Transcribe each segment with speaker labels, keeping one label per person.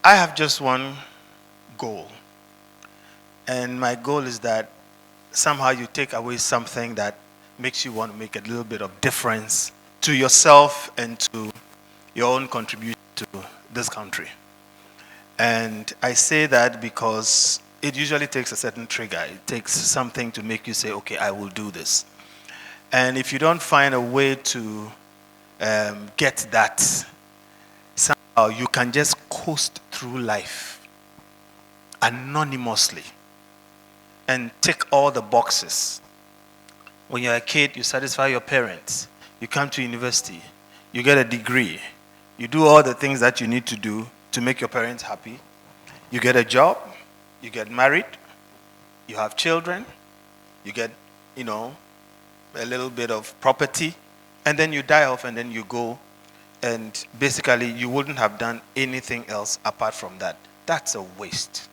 Speaker 1: I have just one goal. And my goal is that somehow you take away something that makes you want to make a little bit of difference to yourself and to your own contribution to this country. And I say that because it usually takes a certain trigger. It takes something to make you say, okay, I will do this. And if you don't find a way to get that, somehow you can just coast through life anonymously and tick all the boxes. When you're a kid, you satisfy your parents. You come to university. You get a degree. You do all the things that you need to do to make your parents happy. You get a job. You get married. You have children. You get, a little bit of property. And then you die off and then you go. And basically, you wouldn't have done anything else apart from that. That's a waste.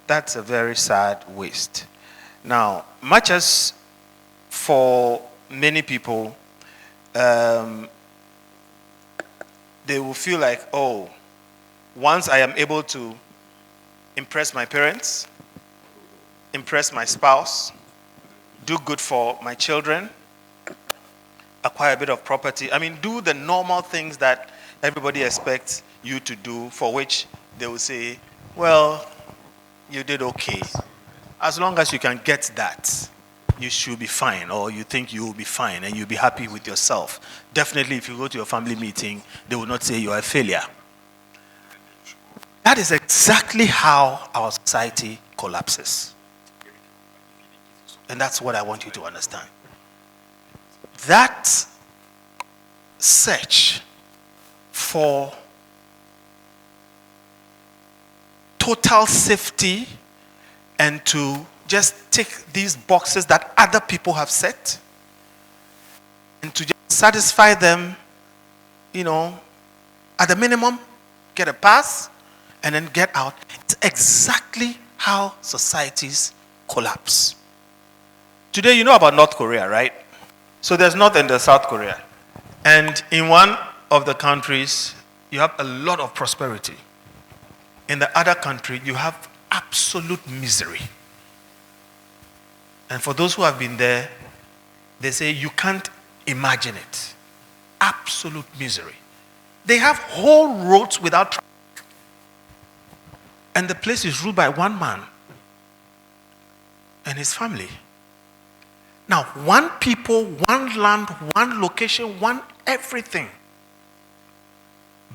Speaker 1: That's a very sad waste. Now, much as for many people, they will feel like, oh, once I am able to impress my parents, impress my spouse, do good for my children, acquire a bit of property, do the normal things that everybody expects you to do, for which they will say, well, you did okay. As long as you can get that, you should be fine, or you think you will be fine and you'll be happy with yourself. Definitely, if you go to your family meeting, they will not say you are a failure. That is exactly how our society collapses. And that's what I want you to understand. That search for total safety and to just tick these boxes that other people have set and to just satisfy them, at the minimum, get a pass and then get out. It's exactly how societies collapse. Today, you know about North Korea, right? So there's North and there's South Korea. And in one of the countries, you have a lot of prosperity. In the other country, you have absolute misery. And for those who have been there, they say you can't imagine it. Absolute misery. They have whole roads without traffic. And the place is ruled by one man and his family. Now, one people, one land, one location, one everything.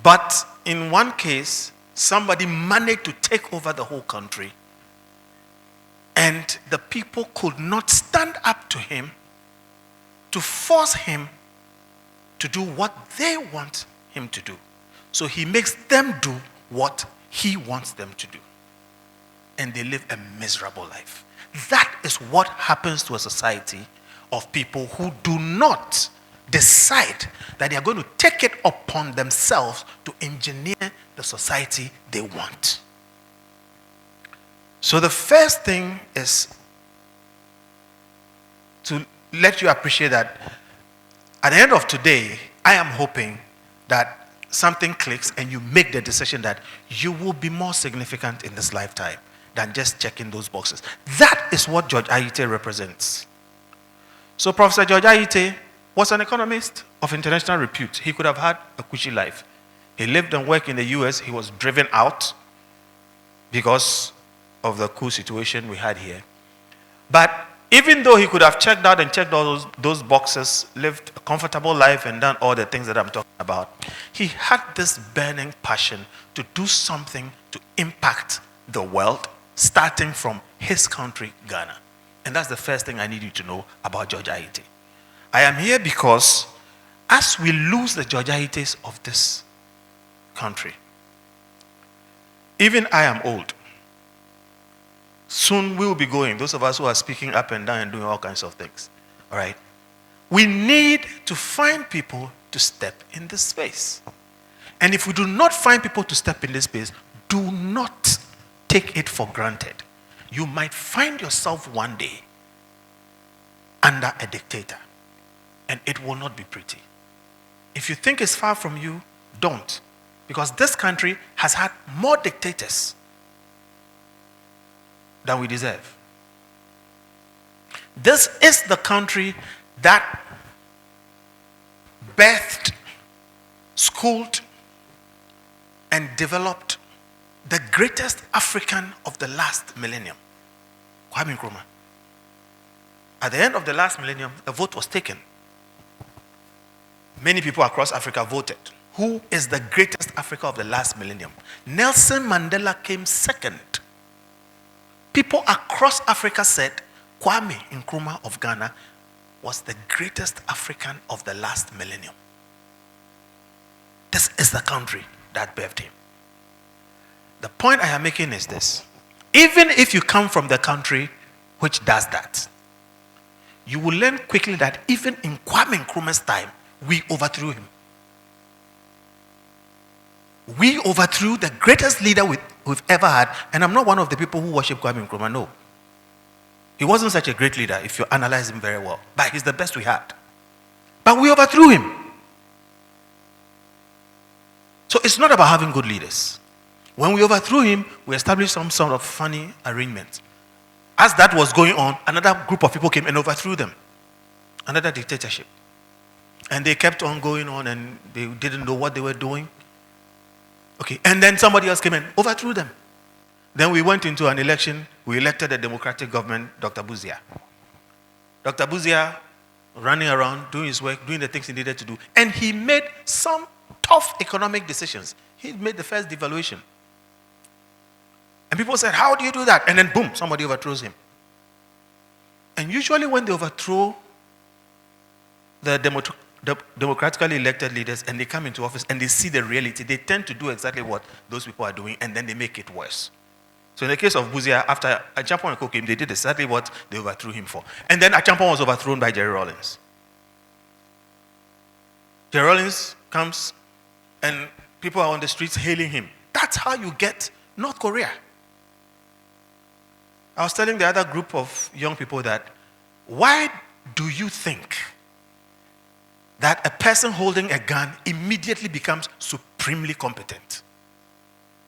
Speaker 1: But in one case, somebody managed to take over the whole country. And the people could not stand up to him to force him to do what they want him to do. So he makes them do what he wants them to do. And they live a miserable life. That is what happens to a society of people who do not decide that they are going to take it upon themselves to engineer the society they want. So the first thing is to let you appreciate that at the end of today, I am hoping that something clicks and you make the decision that you will be more significant in this lifetime than just checking those boxes. That is what George Ayittey represents. So Professor George Ayittey was an economist of international repute. He could have had a cushy life. He lived and worked in the US. He was driven out because of the coup situation we had here. But even though he could have checked out and checked all those boxes, lived a comfortable life and done all the things that I'm talking about, he had this burning passion to do something to impact the world, starting from his country, Ghana. And that's the first thing I need you to know about George Ayittey. I am here because as we lose the George Ayitteys of this country, even I am old. Soon we will be going, those of us who are speaking up and down and doing all kinds of things. All right? We need to find people to step in this space. And if we do not find people to step in this space, do not take it for granted. You might find yourself one day under a dictator, and it will not be pretty. If you think it's far from you, don't. Because this country has had more dictators than we deserve. This is the country that birthed, schooled, and developed the greatest African of the last millennium, Kwame Nkrumah. At the end of the last millennium, a vote was taken. Many people across Africa voted. Who is the greatest Africa of the last millennium? Nelson Mandela came second. People across Africa said Kwame Nkrumah of Ghana was the greatest African of the last millennium. This is the country that birthed him. The point I am making is this. Even if you come from the country which does that, you will learn quickly that even in Kwame Nkrumah's time, we overthrew him. We overthrew the greatest leader we've ever had. And I'm not one of the people who worship Kwame Nkrumah, no. He wasn't such a great leader if you analyze him very well. But he's the best we had. But we overthrew him. So it's not about having good leaders. When we overthrew him, we established some sort of funny arrangement. As that was going on, another group of people came and overthrew them. Another dictatorship. And they kept on going on and they didn't know what they were doing. Okay, and then somebody else came and overthrew them. Then we went into an election. We elected a democratic government, Dr. Buzia. Dr. Buzia running around, doing his work, doing the things he needed to do. And he made some tough economic decisions. He made the first devaluation. And people said, how do you do that? And then boom, somebody overthrows him. And usually when they overthrow the democratically elected leaders and they come into office and they see the reality, they tend to do exactly what those people are doing and then they make it worse. So in the case of Buzia, after Achampong and Co came, they did exactly what they overthrew him for. And then Achampong was overthrown by Jerry Rawlings. Jerry Rawlings comes and people are on the streets hailing him. That's how you get North Korea. I was telling the other group of young people that, why do you think that a person holding a gun immediately becomes supremely competent?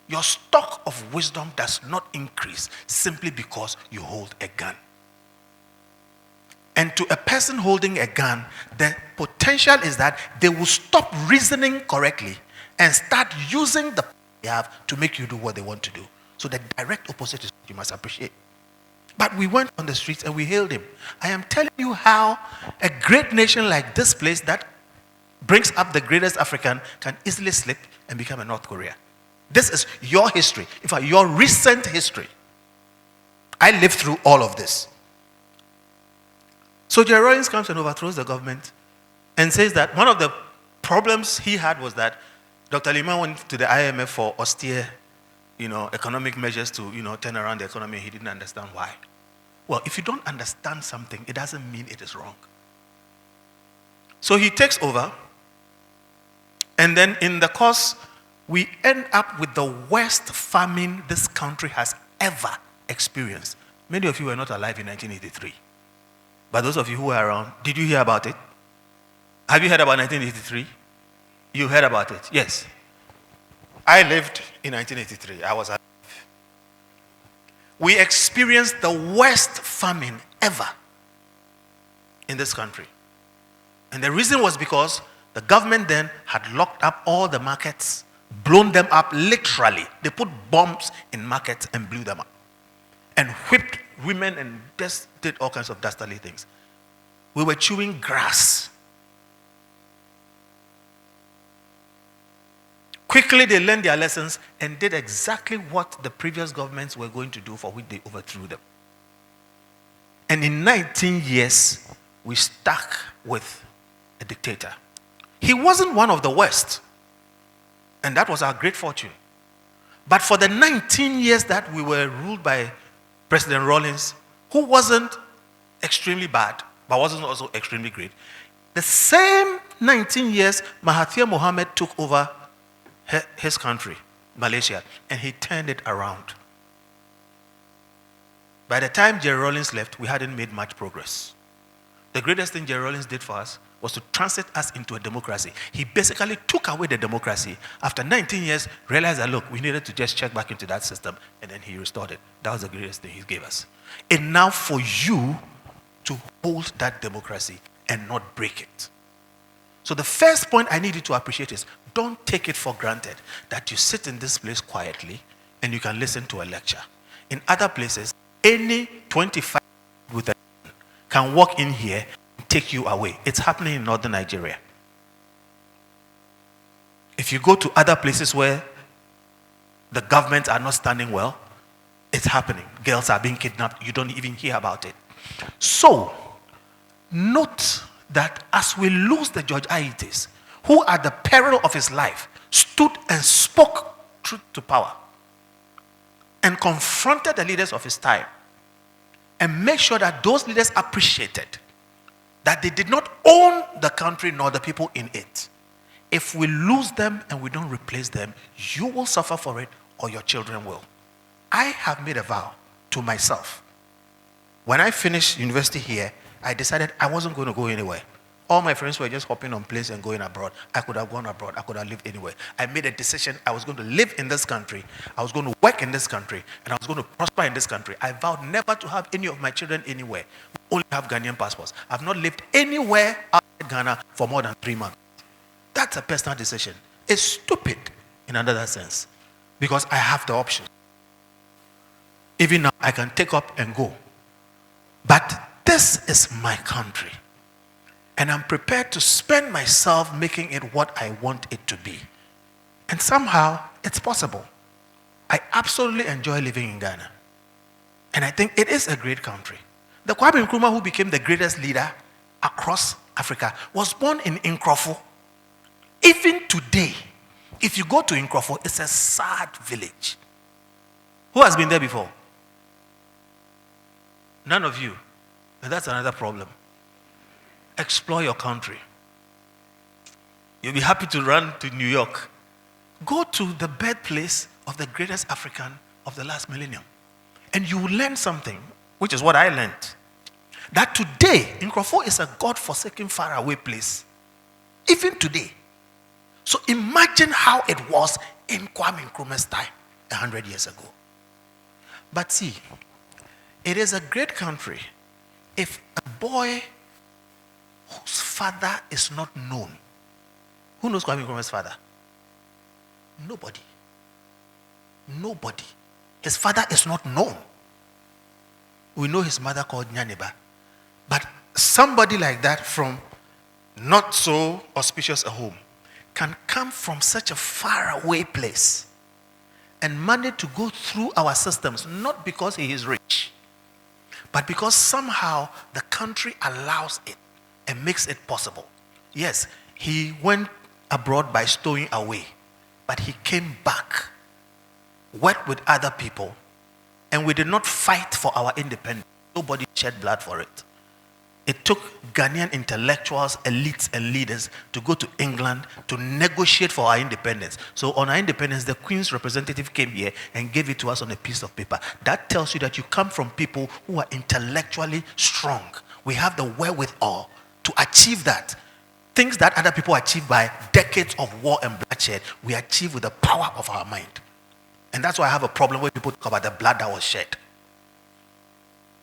Speaker 1: Your stock of wisdom does not increase simply because you hold a gun. And to a person holding a gun, the potential is that they will stop reasoning correctly and start using the they have to make you do what they want to do. So the direct opposite is what you must appreciate. But we went on the streets and we hailed him. I am telling you how a great nation like this place that brings up the greatest African can easily slip and become a North Korea. This is your history. In fact, your recent history. I lived through all of this. So Jerry Rawlings comes and overthrows the government and says that one of the problems he had was that Dr. Lima went to the IMF for austere, economic measures to, turn around the economy. He didn't understand why. Well, if you don't understand something, it doesn't mean it is wrong. So he takes over, and then in the course, we end up with the worst famine this country has ever experienced. Many of you were not alive in 1983. But those of you who were around, did you hear about it? Have you heard about 1983? You heard about it? Yes. I lived in 1983. I was alive. We experienced the worst famine ever in this country. And the reason was because the government then had locked up all the markets, blown them up literally. They put bombs in markets and blew them up. And whipped women and just did all kinds of dastardly things. We were chewing grass. Quickly they learned their lessons and did exactly what the previous governments were going to do, for which they overthrew them. And in 19 years, we stuck with a dictator. He wasn't one of the worst. And that was our great fortune. But for the 19 years that we were ruled by President Rawlings, who wasn't extremely bad, but wasn't also extremely great, the same 19 years Mahathir Mohamad took over his country, Malaysia, and he turned it around. By the time Jerry Rawlings left, we hadn't made much progress. The greatest thing Jerry Rawlings did for us was to transit us into a democracy. He basically took away the democracy. After 19 years, realized that, look, we needed to just check back into that system, and then he restored it. That was the greatest thing he gave us. And now for you to hold that democracy and not break it. So the first point I need you to appreciate is, don't take it for granted that you sit in this place quietly and you can listen to a lecture. In other places, any 25 with a can walk in here and take you away. It's happening in northern Nigeria. If you go to other places where the governments are not standing well, it's happening. Girls are being kidnapped. You don't even hear about it. So, note that as we lose the George Ayitteys, who at the peril of his life stood and spoke truth to power and confronted the leaders of his time, and make sure that those leaders appreciated that they did not own the country nor the people in it. If we lose them and we don't replace them, you will suffer for it or your children will. I have made a vow to myself. When I finished university here, I decided I wasn't going to go anywhere. All my friends were just hopping on planes and going abroad. I could have gone abroad. I could have lived anywhere. I made a decision. I was going to live in this country. I was going to work in this country. And I was going to prosper in this country. I vowed never to have any of my children anywhere. We only have Ghanaian passports. I've not lived anywhere outside Ghana for more than 3 months. That's a personal decision. It's stupid in another sense. Because I have the option. Even now, I can take up and go. But this is my country. And I'm prepared to spend myself making it what I want it to be. And somehow, it's possible. I absolutely enjoy living in Ghana. And I think it is a great country. The Kwame Nkrumah, who became the greatest leader across Africa, was born in Nkrofo. Even today, if you go to Nkrofo, it's a sad village. Who has been there before? None of you. And that's another problem. Explore your country. You'll be happy to run to New York. Go to the birthplace of the greatest African of the last millennium. And you will learn something, which is what I learned. That today, Nkrofo is a God-forsaken, faraway place. Even today. So imagine how it was in Kwame Nkrumah's time, 100 years ago. But see, it is a great country if a boy whose father is not known. Who knows Kwame Nkrumah's father? Nobody. Nobody. His father is not known. We know his mother called Nyaneba. But somebody like that from not so auspicious a home can come from such a faraway place and manage to go through our systems, not because he is rich, but because somehow the country allows it and makes it possible. Yes, he went abroad by stowing away, but he came back, worked with other people, and we did not fight for our independence. Nobody shed blood for it. It took Ghanaian intellectuals, elites, and leaders to go to England to negotiate for our independence. So on our independence, the Queen's representative came here and gave it to us on a piece of paper. That tells you that you come from people who are intellectually strong. We have the wherewithal to achieve that. Things that other people achieve by decades of war and bloodshed, we achieve with the power of our mind. And that's why I have a problem when people talk about the blood that was shed.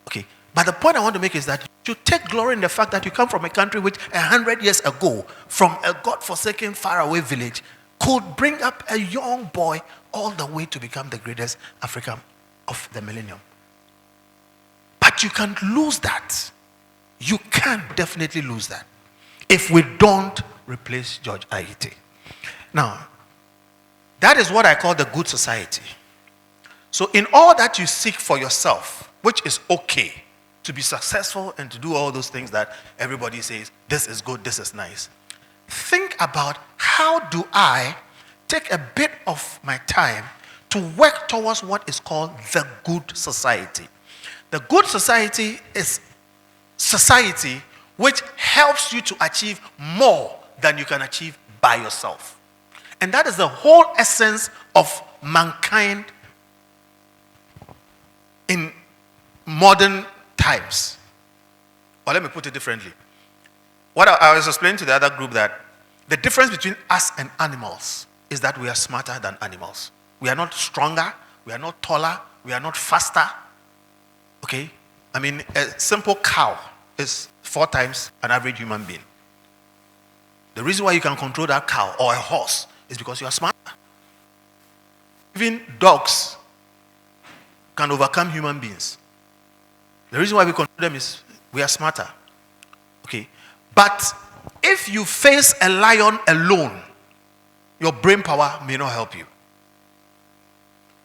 Speaker 1: Okay. But the point I want to make is that you take glory in the fact that you come from a country which 100 years ago, from a God-forsaken, faraway village, could bring up a young boy all the way to become the greatest African of the millennium. But you can't lose that. You can definitely lose that if we don't replace George Ayittey. Now, that is what I call the good society. So in all that you seek for yourself, which is okay, to be successful and to do all those things that everybody says, this is good, this is nice. Think about, how do I take a bit of my time to work towards what is called the good society? The good society is society which helps you to achieve more than you can achieve by yourself. And that is the whole essence of mankind in modern times. Or let me put it differently. what I was explaining to the other group that the difference between us and animals is that we are smarter than animals. We are not stronger, we are not taller, we are not faster. Okay? I mean, a simple cow is 4 times an average human being. The reason why you can control that cow or a horse is because you are smarter. Even dogs can overcome human beings. The reason why we control them is we are smarter. Okay? But if you face a lion alone, your brain power may not help you.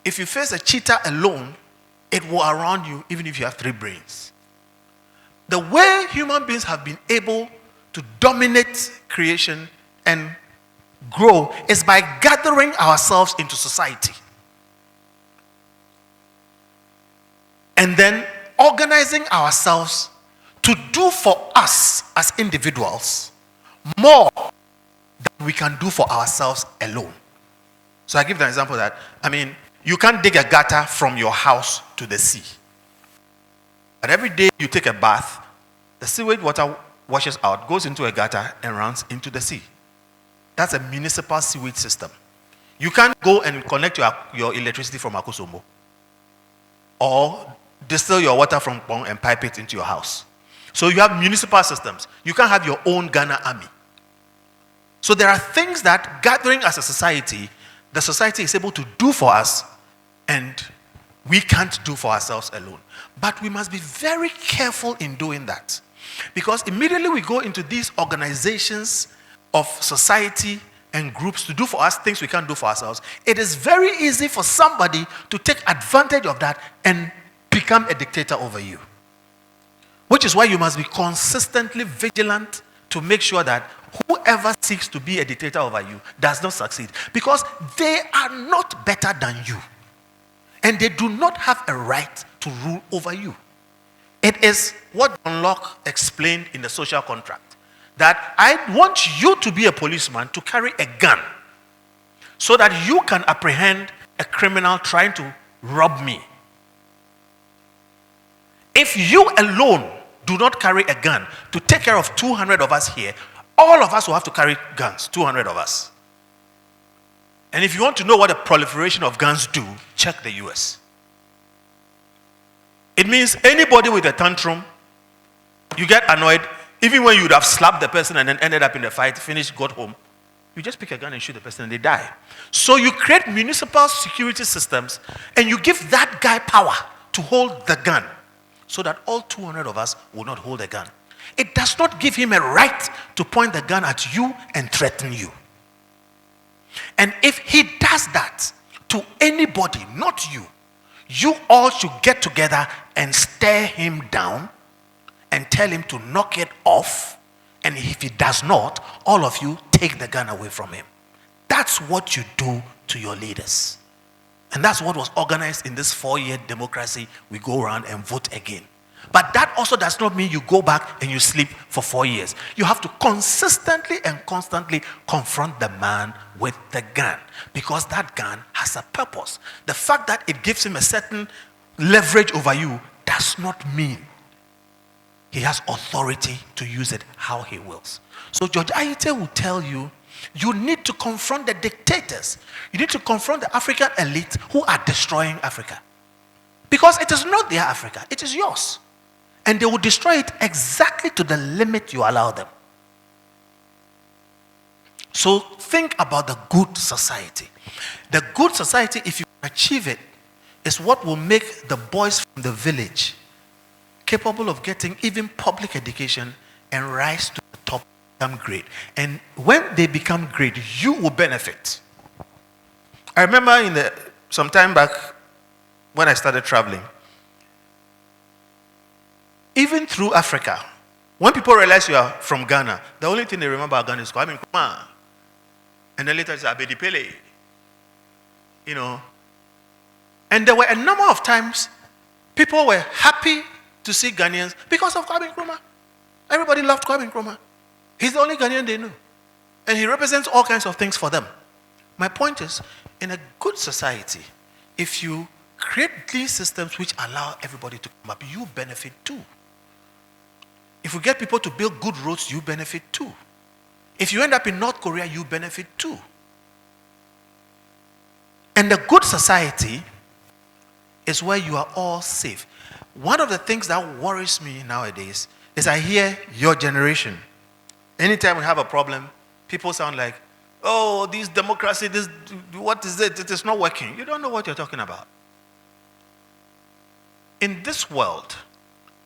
Speaker 1: If you face a cheetah alone, it will outrun you even if you have 3 brains. The way human beings have been able to dominate creation and grow is by gathering ourselves into society. And then organizing ourselves to do for us as individuals more than we can do for ourselves alone. So I give the example that, you can't dig a gutter from your house to the sea. But every day you take a bath, the sewage water washes out, goes into a gutter, and runs into the sea. That's a municipal sewage system. You can't go and connect your electricity from Akosombo or distill your water from Pong and pipe it into your house. So you have municipal systems. You can't have your own Ghana army. So there are things that gathering as a society, the society is able to do for us and we can't do for ourselves alone. But we must be very careful in doing that. Because immediately we go into these organizations of society and groups to do for us things we can't do for ourselves, it is very easy for somebody to take advantage of that and become a dictator over you. Which is why you must be consistently vigilant to make sure that whoever seeks to be a dictator over you does not succeed. Because they are not better than you. And they do not have a right to rule over you. It is what John Locke explained in the social contract. That I want you to be a policeman to carry a gun so that you can apprehend a criminal trying to rob me. If you alone do not carry a gun to take care of 200 of us here, all of us will have to carry guns, 200 of us. And if you want to know what the proliferation of guns do, check the US. It means anybody with a tantrum, you get annoyed, even when you would have slapped the person and then ended up in the fight, finished, got home, you just pick a gun and shoot the person and they die. So you create municipal security systems and you give that guy power to hold the gun so that all 200 of us will not hold a gun. It does not give him a right to point the gun at you and threaten you. And if he does that to anybody, not you, you all should get together and stare him down and tell him to knock it off. And if he does not, all of you take the gun away from him. That's what you do to your leaders. And that's what was organized in this 4-year democracy. We go around and vote again. But that also does not mean you go back and you sleep for 4 years. You have to consistently and constantly confront the man with the gun, because that gun has a purpose. The fact that it gives him a certain leverage over you does not mean he has authority to use it how he wills. So George Ayittey will tell you, you need to confront the dictators. You need to confront the African elite who are destroying Africa. Because it is not their Africa, it is yours. And they will destroy it exactly to the limit you allow them. So think about the good society. The good society, if you achieve it, is what will make the boys from the village capable of getting even public education and rise to the top, become great. And when they become great, you will benefit. I remember some time back when I started traveling, even through Africa, when people realize you are from Ghana, the only thing they remember about Ghana is Kwame Nkrumah. And then later it's Abedi Pele. And there were a number of times people were happy to see Ghanaians because of Kwame Nkrumah. Everybody loved Kwame Nkrumah. He's the only Ghanaian they knew. And he represents all kinds of things for them. My point is, in a good society, if you create these systems which allow everybody to come up, you benefit too. If we get people to build good roads, you benefit too. If you end up in North Korea, you benefit too. And a good society is where you are all safe. One of the things that worries me nowadays is I hear your generation. Anytime we have a problem, people sound like, oh, this democracy, this, what is it? It is not working. You don't know what you're talking about. In this world,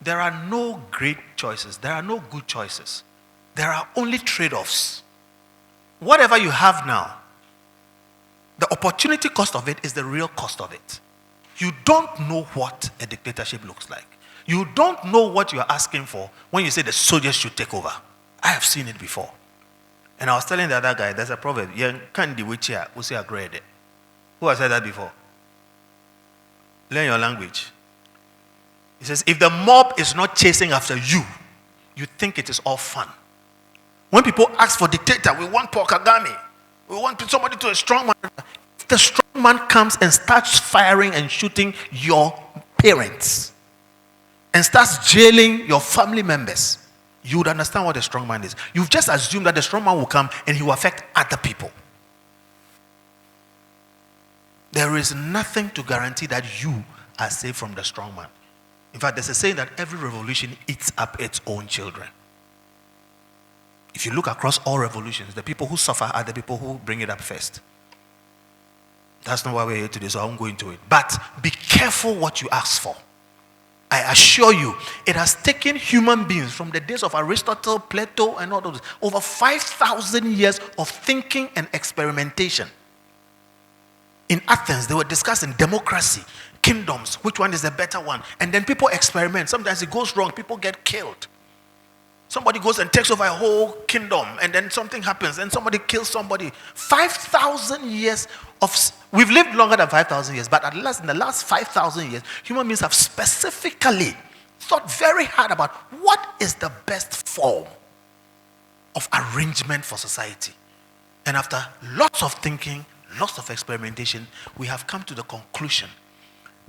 Speaker 1: there are no great choices. There are no good choices. There are only trade-offs. Whatever you have now, the opportunity cost of it is the real cost of it. You don't know what a dictatorship looks like. You don't know what you're asking for when you say the soldiers should take over. I have seen it before. And I was telling the other guy, there's a proverb, who has said that before? Learn your language. He says, if the mob is not chasing after you, you think it is all fun. When people ask for dictator, we want Paul Kagame, we want somebody to a strong man. If the strong man comes and starts firing and shooting your parents and starts jailing your family members, you would understand what a strong man is. You've just assumed that the strong man will come and he will affect other people. There is nothing to guarantee that you are safe from the strong man. In fact, there's a saying that every revolution eats up its own children. If you look across all revolutions, the people who suffer are the people who bring it up first. That's not why we're here today, so I won't go into it. But be careful what you ask for. I assure you, it has taken human beings from the days of Aristotle, Plato, and all those, over 5,000 years of thinking and experimentation. In Athens, they were discussing democracy, kingdoms, which one is the better one. And then people experiment. Sometimes it goes wrong, people get killed. Somebody goes and takes over a whole kingdom, and then something happens, and somebody kills somebody. 5,000 years of... We've lived longer than 5,000 years, but at least in the last 5,000 years, human beings have specifically thought very hard about what is the best form of arrangement for society. And after lots of thinking, lots of experimentation, we have come to the conclusion,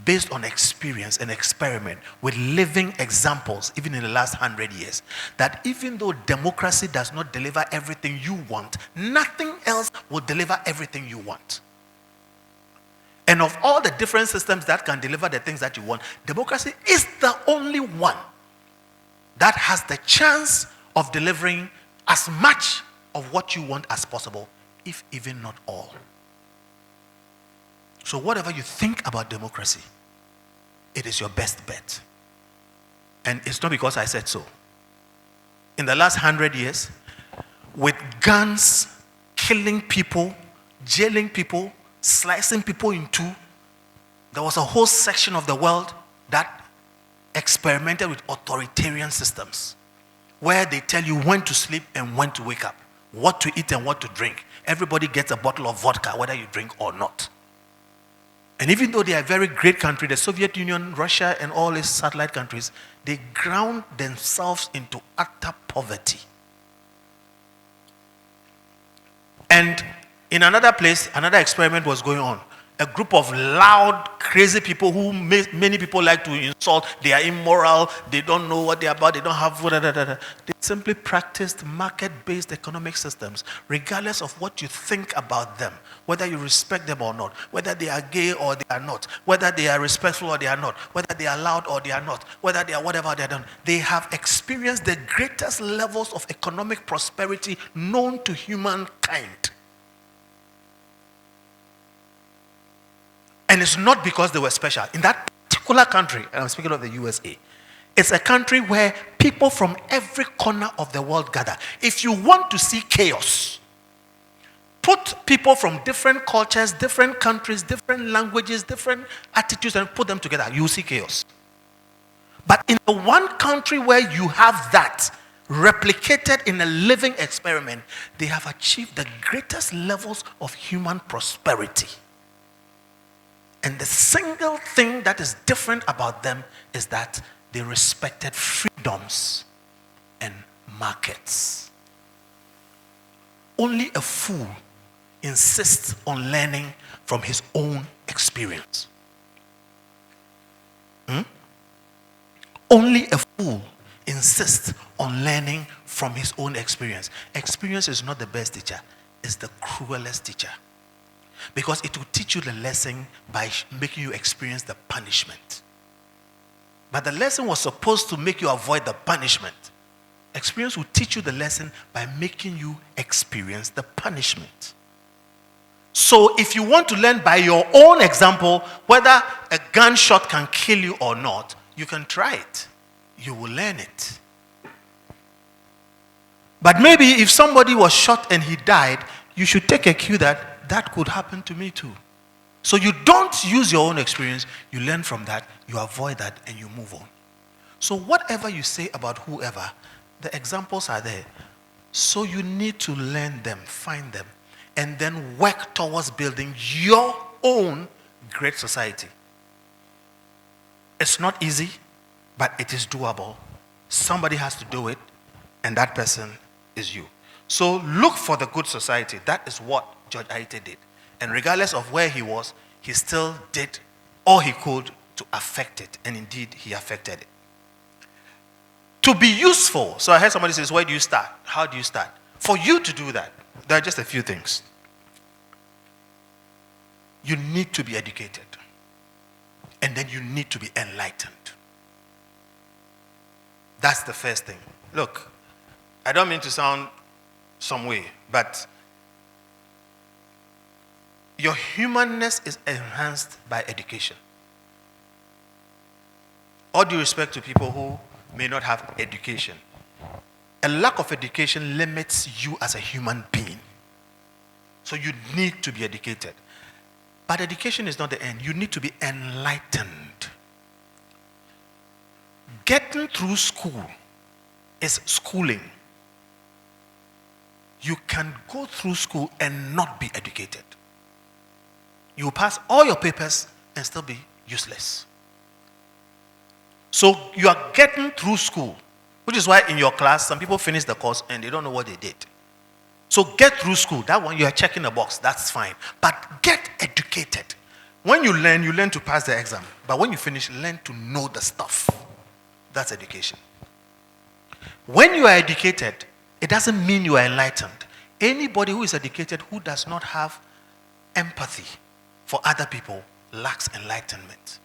Speaker 1: based on experience and experiment with living examples, even in the last 100 years, that even though democracy does not deliver everything you want, nothing else will deliver everything you want. And of all the different systems that can deliver the things that you want, democracy is the only one that has the chance of delivering as much of what you want as possible, if even not all. So whatever you think about democracy, it is your best bet. And it's not because I said so. In the last 100 years, with guns, killing people, jailing people, slicing people in two, there was a whole section of the world that experimented with authoritarian systems, where they tell you when to sleep and when to wake up, what to eat and what to drink. Everybody gets a bottle of vodka, whether you drink or not. And even though they are a very great country, the Soviet Union, Russia, and all its satellite countries, they ground themselves into utter poverty. And in another place, another experiment was going on. A group of loud, crazy people who many people like to insult. They are immoral. They don't know what they are about. They don't have... They simply practiced market-based economic systems, regardless of what you think about them, whether you respect them or not, whether they are gay or they are not, whether they are respectful or they are not, whether they are loud or they are not, whether they are whatever they are done. They have experienced the greatest levels of economic prosperity known to humankind. And it's not because they were special. In that particular country, and I'm speaking of the USA, it's a country where people from every corner of the world gather. If you want to see chaos, put people from different cultures, different countries, different languages, different attitudes, and put them together. You'll see chaos. But in the one country where you have that replicated in a living experiment, they have achieved the greatest levels of human prosperity. And the single thing that is different about them is that they respected freedoms and markets. Only a fool insists on learning from his own experience. Only a fool insist on learning from his own experience. Experience is not the best teacher, it's the cruelest teacher. Because it will teach you the lesson by making you experience the punishment. But the lesson was supposed to make you avoid the punishment. Experience will teach you the lesson by making you experience the punishment. So if you want to learn by your own example whether a gunshot can kill you or not, you can try it. You will learn it. But maybe if somebody was shot and he died, you should take a cue that could happen to me too. So you don't use your own experience, you learn from that, you avoid that, and you move on. So whatever you say about whoever, the examples are there. So you need to learn them, find them, and then work towards building your own great society. It's not easy, but it is doable. Somebody has to do it, and that person is you. So look for the good society. That is what George Ayittey did. And regardless of where he was, he still did all he could to affect it. And indeed, he affected it. To be useful. So I heard somebody says, where do you start? How do you start? For you to do that, there are just a few things. You need to be educated. And then you need to be enlightened. That's the first thing. Look, I don't mean to sound some way, but your humanness is enhanced by education. All due respect to people who may not have education. A lack of education limits you as a human being. So you need to be educated. But education is not the end. You need to be enlightened. Getting through school is schooling. You can go through school and not be educated. You pass all your papers and still be useless. So you are getting through school, which is why in your class, some people finish the course and they don't know what they did. So get through school. That one, you are checking the box. That's fine. But get educated. When you learn to pass the exam. But when you finish, learn to know the stuff. That's education. When you are educated, it doesn't mean you are enlightened. Anybody who is educated who does not have empathy for other people lacks enlightenment.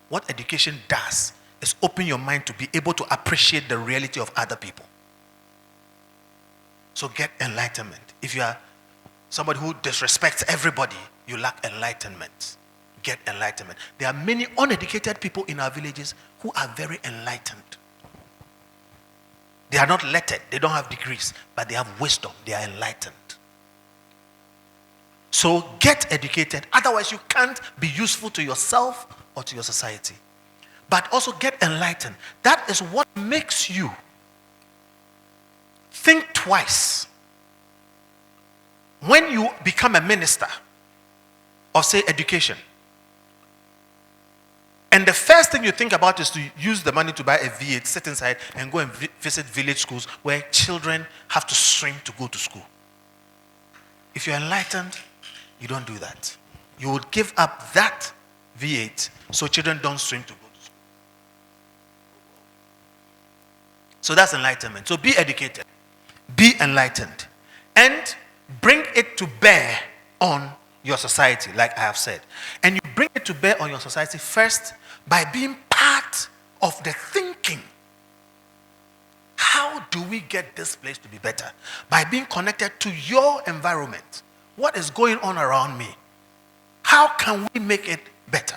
Speaker 1: What education does is open your mind to be able to appreciate the reality of other people. So get enlightenment. If you are somebody who disrespects everybody, you lack enlightenment. Get enlightenment. There are many uneducated people in our villages who are very enlightened. They are not lettered. They don't have degrees, but they have wisdom. They are enlightened. So get educated. Otherwise, you can't be useful to yourself or to your society. But also get enlightened. That is what makes you think twice. When you become a minister of, say, education, and the first thing you think about is to use the money to buy a V8, sit inside, and go and visit village schools where children have to swim to go to school. If you're enlightened, you don't do that. You would give up that V8 so children don't swim to go to school. So that's enlightenment. So be educated. Be enlightened. And bring it to bear on your society, like I have said. And you bring it to bear on your society first by being part of the thinking. How do we get this place to be better? By being connected to your environment. What is going on around me? How can we make it better?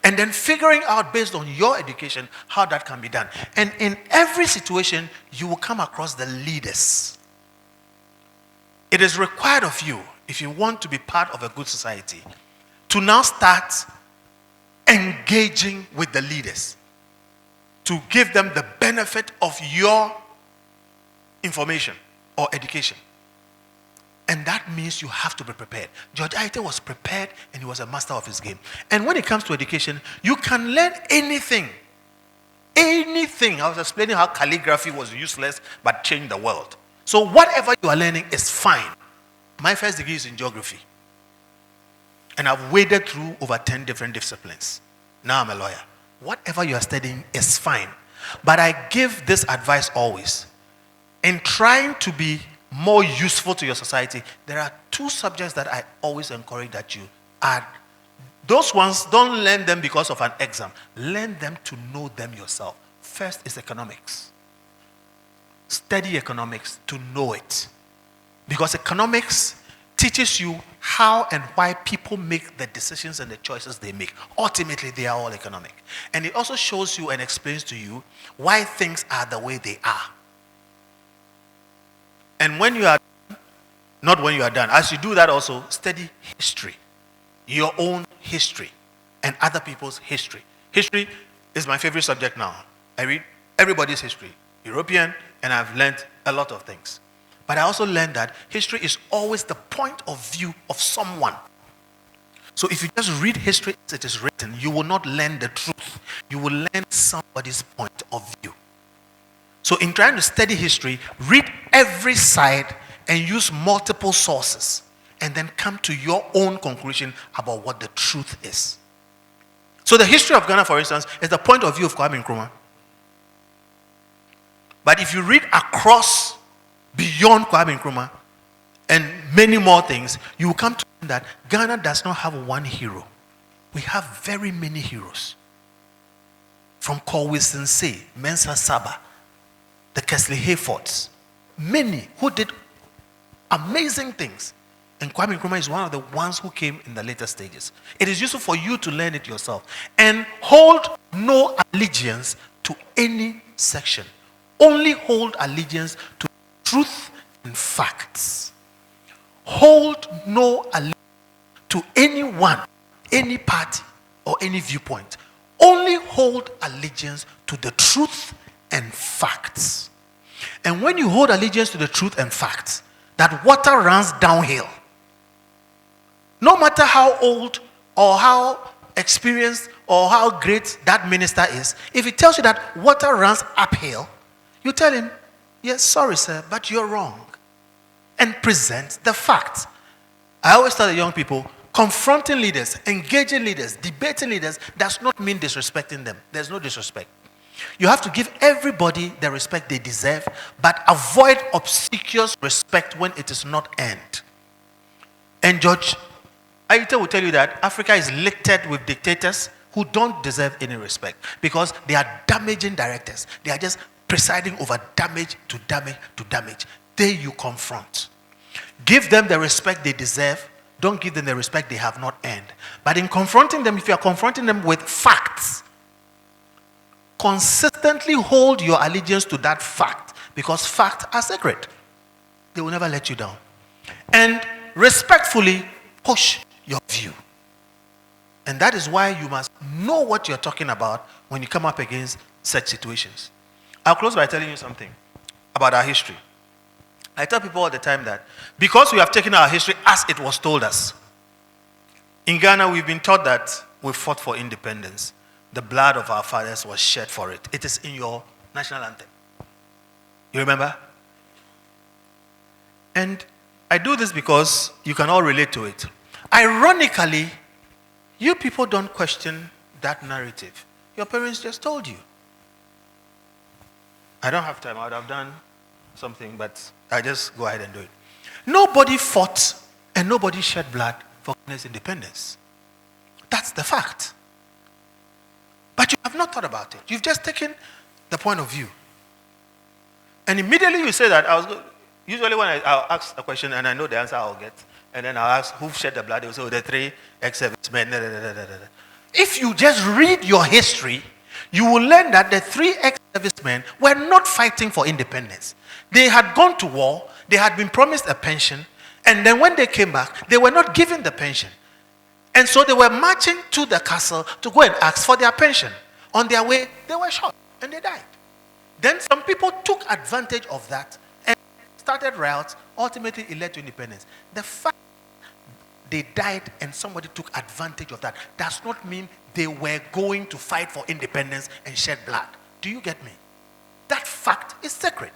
Speaker 1: And then figuring out based on your education how that can be done. And in every situation, you will come across the leaders. It is required of you, if you want to be part of a good society, to now start engaging with the leaders, to give them the benefit of your information or education. And that means you have to be prepared. George Ayittey was prepared and he was a master of his game. And when it comes to education, you can learn anything. Anything. I was explaining how calligraphy was useless but changed the world. So whatever you are learning is fine. My first degree is in geography. And I've waded through over 10 different disciplines. Now I'm a lawyer. Whatever you are studying is fine. But I give this advice always. In trying to be more useful to your society, there are two subjects that I always encourage that you add. Those ones, don't learn them because of an exam. Learn them to know them yourself. First is economics. Study economics to know it. Because economics teaches you how and why people make the decisions and the choices they make. Ultimately, they are all economic. And it also shows you and explains to you why things are the way they are. And when you are, not when you are done, as you do that also, study history. Your own history and other people's history. History is my favorite subject now. I read everybody's history, European, and I've learned a lot of things. But I also learned that history is always the point of view of someone. So if you just read history as it is written, you will not learn the truth. You will learn somebody's point of view. So in trying to study history, read every side and use multiple sources. And then come to your own conclusion about what the truth is. So the history of Ghana, for instance, is the point of view of Kwame Nkrumah. But if you read across, beyond Kwame Nkrumah, and many more things, you will come to know that Ghana does not have one hero. We have very many heroes. From Corwin Sensei, Mensa Saba, the Kesley Hayfords, many who did amazing things. And Kwame Nkrumah is one of the ones who came in the later stages. It is useful for you to learn it yourself. And hold no allegiance to any section. Only hold allegiance to truth and facts. Hold no allegiance to anyone, any party, or any viewpoint. Only hold allegiance to the truth and facts. And when you hold allegiance to the truth and facts, that water runs downhill. No matter how old or how experienced or how great that minister is, if he tells you that water runs uphill, you tell him, yes, sorry, sir, but you're wrong. And present the facts. I always tell the young people, confronting leaders, engaging leaders, debating leaders does not mean disrespecting them. There's no disrespect. You have to give everybody the respect they deserve, but avoid obsequious respect when it is not earned. And George Ayittey will tell you that Africa is littered with dictators who don't deserve any respect because they are damaging directors. They are just presiding over damage to damage to damage. They you confront. Give them the respect they deserve. Don't give them the respect they have not earned. But in confronting them, if you are confronting them with facts, consistently hold your allegiance to that fact because facts are sacred. They will never let you down. And respectfully push your view. And that is why you must know what you're talking about when you come up against such situations. I'll close by telling you something about our history. I tell people all the time that because we have taken our history as it was told us, in Ghana we've been taught that we fought for independence. The blood of our fathers was shed for it. It is in your national anthem. You remember? And I do this because you can all relate to it. Ironically, you people don't question that narrative. Your parents just told you. I don't have time. I would have done something, but I just go ahead and do it. Nobody fought and nobody shed blood for Ghana's independence. That's the fact. But you have not thought about it. You've just taken the point of view. And immediately you say that, usually when I'll ask a question and I know the answer I'll get, and then I'll ask who shed the blood, they will say, oh, the 3 ex-servicemen. If you just read your history, you will learn that the 3 ex-servicemen were not fighting for independence. They had gone to war, they had been promised a pension, and then when they came back, they were not given the pension. And so they were marching to the castle to go and ask for their pension. On their way, they were shot and they died. Then some people took advantage of that and started riots. Ultimately, it led to independence. The fact they died and somebody took advantage of that does not mean they were going to fight for independence and shed blood. Do you get me? That fact is sacred.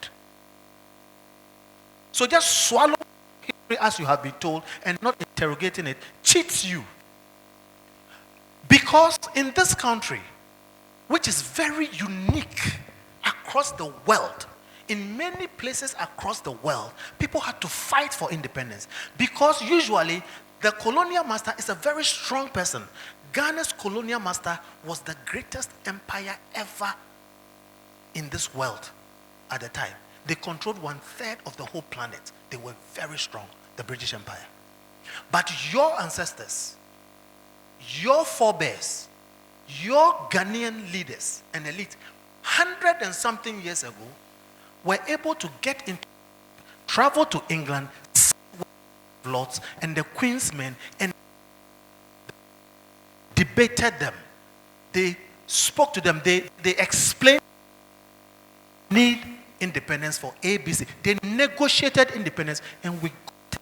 Speaker 1: So just swallow history as you have been told and not interrogating it cheats you. Because in this country, which is very unique across the world, in many places across the world, people had to fight for independence because usually the colonial master is a very strong person. Ghana's colonial master was the greatest empire ever in this world at the time. They controlled 1/3 of the whole planet. They were very strong, the British Empire. But your ancestors, your forebears, your Ghanaian leaders and elite, 100 and something years ago, were able to travel to England, lords and the Queen's men, and debated them. They spoke to them. They explained need independence for ABC. They negotiated independence, and we got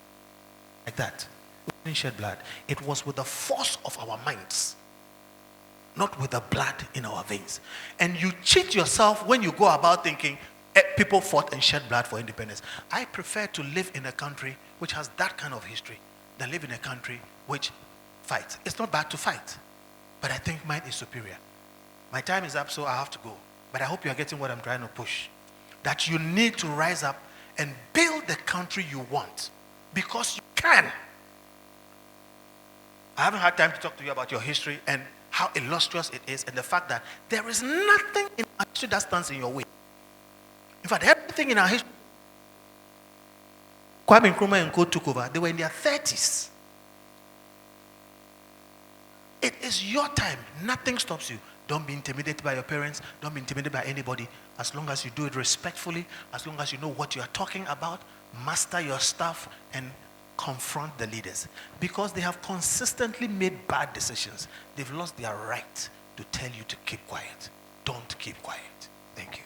Speaker 1: like that. We didn't shed blood. It was with the force of our minds, not with the blood in our veins. And you cheat yourself when you go about thinking people fought and shed blood for independence. I prefer to live in a country which has that kind of history than live in a country which fights. It's not bad to fight, but I think mine is superior. My time is up, so I have to go. But I hope you are getting what I'm trying to push. That you need to rise up and build the country you want, because you can. I haven't had time to talk to you about your history and how illustrious it is, and the fact that there is nothing in our history that stands in your way. In fact, everything in our history, Kwame Nkrumah and Co took over. They were in their 30s. It is your time. Nothing stops you. Don't be intimidated by your parents. Don't be intimidated by anybody. As long as you do it respectfully, as long as you know what you are talking about, master your stuff and confront the leaders. Because they have consistently made bad decisions. They've lost their right to tell you to keep quiet. Don't keep quiet. Thank you.